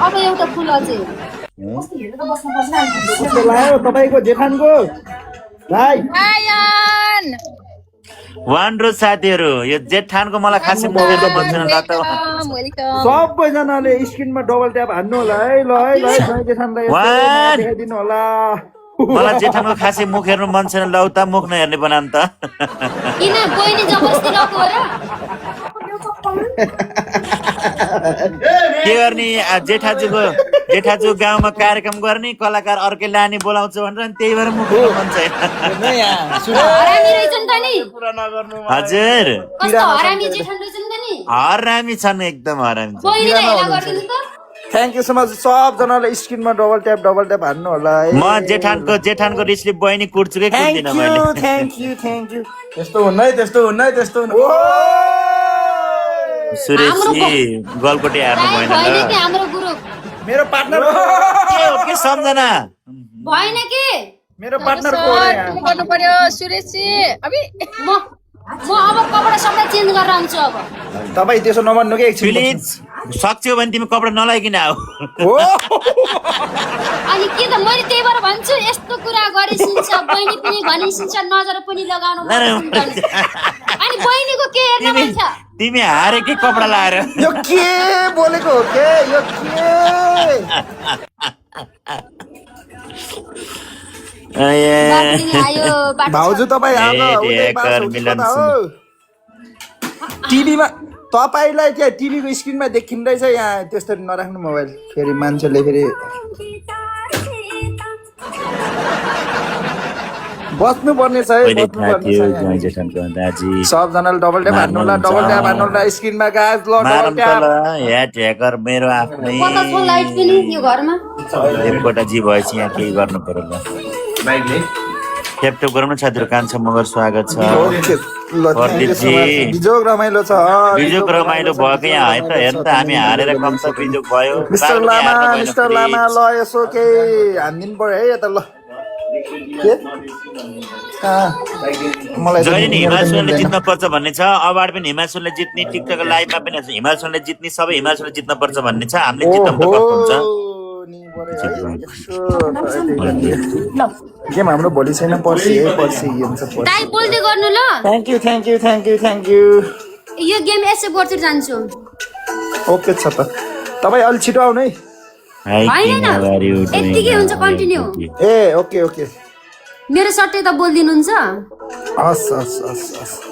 अब एउटा फुल अझै कस्तो लाग्यो तपाईँको जेठानको भाइ आयन वान्ड्रो साथीहरू यो जेठानको मलाई खासै मुखेर मन छैन ल त वेलकम सबैजनाले स्क्रिनमा डबल ट्याप हान्नु होला है ल जय जेठानलाई यस्तो वान। देखाइदिनु होला मलाई जेठानको खासै मुख हेर्नु मन छैन ल उता मुख नहेर्ने बनाउनु त किन बहिनी जबरजस्ती लगाएको हो र के गर्ने जेठाजु गाउँमा कार्यक्रम गर्ने कलाकार अर्कै लाने बोलाउँछ भनेर अनि त्यही भएर मुख हेर्नु मन छैन हरामी रहेछ नि त नि हजुर कस्तो हरामी जेठान रहेछ नि त नि हरामी छन् एकदम हरामी छन् बहिनीलाई हेला गरिदिनु त थ्याङ्क यू सो मच सबजनाले स्क्रिनमा डबल ट्याप हान्नु होला है म जेठानको रिसले बहिनी कुट्छु कि कुट्दिन मैले थ्याङ्क यू त्यस्तो हुन्न है सुरेशजी गलकोटे हार्नु भएन भएन ल के हाम्रो ग्रुप मेरो पार्टनर के हो के सम्झना भएन के मेरो पार्टनर को गर्नु पर्यो सुरेशजी अबि म अब कपडा सबै चेन्ज गरेर आउँछु अब तपाईँ त्यसो नभन्नु कि एकछिन प्लिज सक्छौ भने तिमी कपडा नलाइकन आऊ हो अनि के त मैले त्यही भएर भन्छु यस्तो कुरा गरिसिन्छ बहिनी पनि भनिसिन्छ नजर पनि लगाउनु अनि बहिनीको के हेर्न मन छ तिमी हारे के कपडा लाएर यो के बोलेको हो के यो के बाक्लिङ आयो बाटो भाउजू तपाईँ आज टिभीमा तपाईँलाई त्यहाँ टिभीको स्क्रिनमा देखिँदैछ यहाँ त्यस्तरी नराख्नु मोबाइल फेरि मान्छेले फेरि बस्नु पर्ने छ है सबजनाले डबल ट्याप हान्नु होला स्क्रिनमा गाज ल डबल ट्याप मेरो आफ्नै कता छ लाइट पनि यो घरमा देवकोटाजी भएपछि यहाँ केही गर्नु पर्यो ल ट्यापटप गरौँ न साथीहरू कान्छा मगर स्वागत छ बिजोग रमाइलो छ बिजोग रमाइलो भएको यहाँ है त हेर्नु त हामी हारेर कम त बिजोग भयो मिस्टर लामा ल यसो केही हानिदिनु पर्यो है यता ल जहिले नि हिमाचलले जित्न पर्छ भन्ने छ अवार्ड पनि हिमाचलले जित्ने टिकटक लाइभमा पनि हिमाचलले जित्ने सबै हिमाचलले जित्न पर्छ भन्ने छ हामीले जित्न त कस्तो हुन्छ गेम हाम्रो भोलि छैन पर्सि हुन्छ टाइप बोल्दै गर्नु ल थ्याङ्क यू यो गेम यसै गर्छु जान्छु ओके छ त तपाईँ अलि छिटो आउनु है होइन यतिकै हुन्छ कन्टिन्यू ए ओके मेरो सट्टै त बोलिदिनुहुन्छ हस्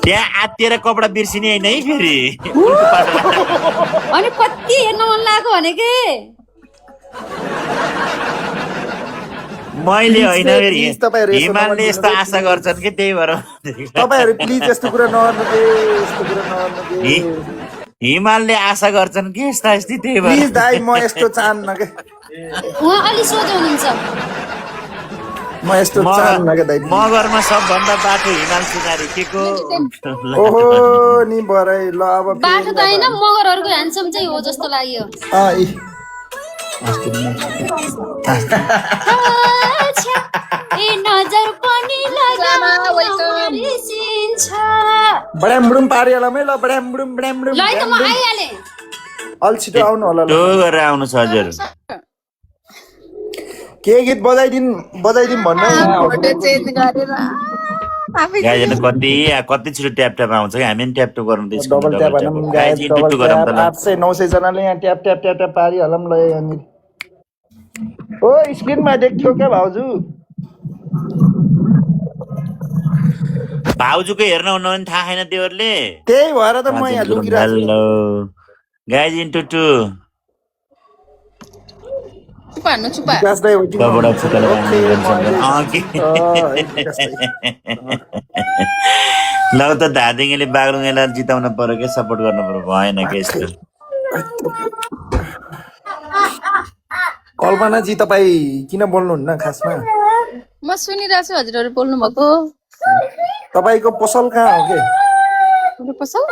त्यहाँ आत्तिएर कपडा बिर्सिने होइन है फेरि अनि कति हेर्न मन लागेको भनेकै मैले होइन फेरि हिमालले यस्तो आशा गर्छन् कि त्यही भएर तपाईहरु प्लिज यस्तो कुरा नगर्नु के हिमालले आशा गर्छन् कि यस्ता यस्तै त्यही भएर प्लिज दाइ म यस्तो चाहन्न के उहाँ अलि सोझो हुनुहुन्छ म यस्तो चाहन्न के दाइ मगरमा सबभन्दा बाटो हिमाल सुनारी के को ओहो नि बरै ल अब बाटो त हैन मगरहरुको ह्यान्डसम चाहिँ हो जस्तो लाग्यो ए नजर पनि लगाइसिन्छ बडामबुडुम पारिहालमै ल बडामबुडुम ल है त म आइहाले अलि छिटो आउनु होला ल गरेर आउनु छ हजुर के गीत बजाइदिन भन्नु गाइजन कति छिटो ट्याप ट्याप आउँछ कि हामी पनि ट्याप ट्याप गर्नु दिन्छौँ डबल ट्याप हानम गाइज डबल ट्याप 800 900 जनाले यहाँ ट्याप ट्याप ट्याप ट्याप पारिहालम ल अनि ओ स्क्रिनमा देख्यो क्या भाउजू भाउजूको हेर्न हुन्न भने थाहा छैन तिमीहरूले त्यही भएर त म यहाँ लुकिरहेको हेलो गाइज इन्टु टु चुपा विकास दाइ वेटिङ कपडा फुकाएर ल त धादिङले बागलुङलाई जिताउन पर्यो के सपोर्ट गर्नु पर्यो भएन के यस्तो कल्पना जी तपाईँ किन बोल्नुहुन्न खासमा म सुनिरहेको छु हजुरहरु बोल्नु भएको तपाईँको पसल कहाँ हो के मेरो पसल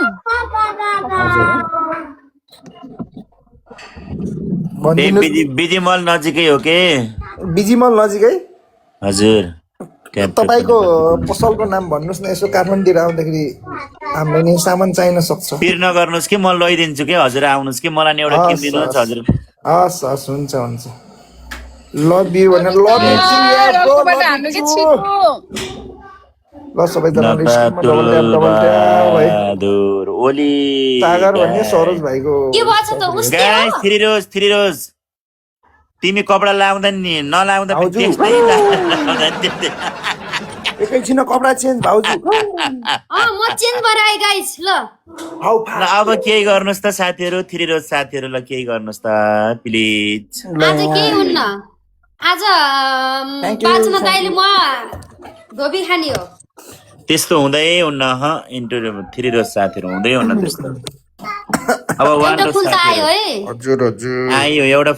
बिजिमल नजिकै हो के बिजिमल नजिकै हजुर तपाईँको पसलको नाम भन्नुहोस् न यसो काठमाडौँतिर आउँदाखेरि हामीले नि सामान चाहिन सक्छ पिर नगर्नुहोस् कि म लैदिन्छु कि हजुर आउनुहोस् कि मलाई नि एउटा किनिदिनुहोस् हजुर हस् हस् हुन्छ हुन्छ लभ यु भने लभ यु रक्तबाट हान्नु के छिटो ल सबैजनाले स्क्रिनमा डबल ट्याप भाइ बहादुर ओली सागर भन्ने सरोज भाइको के भन्छ त उसले गाइस थ्री रोज तिमी कपडा लाउँदा नि नलाउँदा पनि भाउजू। त्यस्तै लाउँदा एकैछिन कपडा चेन्ज भाउजू म चेन्ज भएर आएँ गाइस ल हाउ ल अब केही गर्नुहोस् त साथीहरू थ्री रोज साथीहरू ल केही गर्नुहोस् त प्लिज आज केही हुन्न आज Thank you. बाँच्न दाइले म धोबी खाने हो त्यस्तो हुँदै हुन्न इन्टरभ्यू थ्री रोज साथीहरू हुँदै हुन्न त्यस्तो अब वान एउटा रोज फुल त आयो साथीहरू है हजुर हजुर आयो एउटा